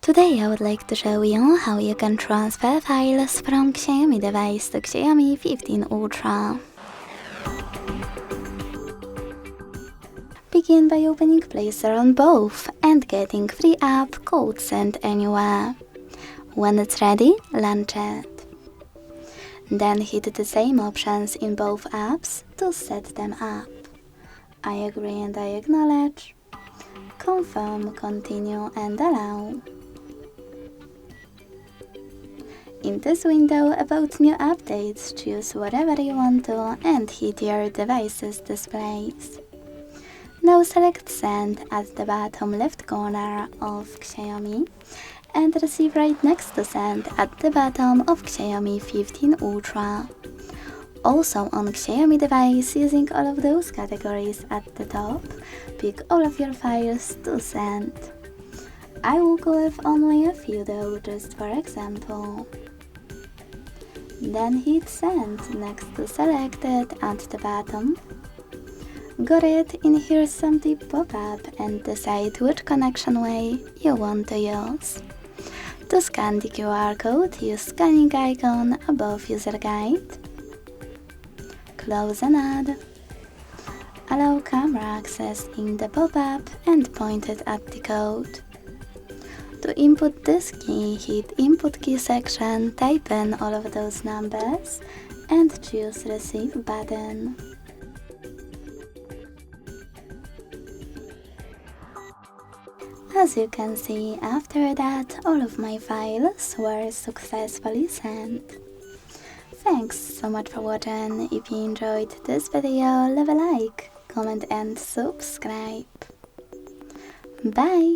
Today I would like to show you how you can transfer files from Xiaomi device to Xiaomi 15 Ultra. Begin by opening Play Store on both and getting free app code sent anywhere. When it's ready, launch it. Then hit the same options in both apps to set them up. I agree and I acknowledge. Confirm, continue and allow. In this window about new updates, choose whatever you want to and hit your device's displays. Now select Send at the bottom left corner of Xiaomi and Receive right next to Send at the bottom of Xiaomi 15 Ultra. Also on Xiaomi device, using all of those categories at the top, pick all of your files to send. I will go with only a few though, just for example. Then hit Send next to Selected at the bottom. Got it? In here something pop up and decide which connection way you want to use. To scan the QR code, use scanning icon above user guide. Close and add. Allow camera access in the pop-up and point it at the code. To input this key, hit Input Key section, type in all of those numbers and choose Receive button. As you can see, after that, all of my files were successfully sent. Thanks so much for watching. If you enjoyed this video, leave a like, comment and subscribe. Bye!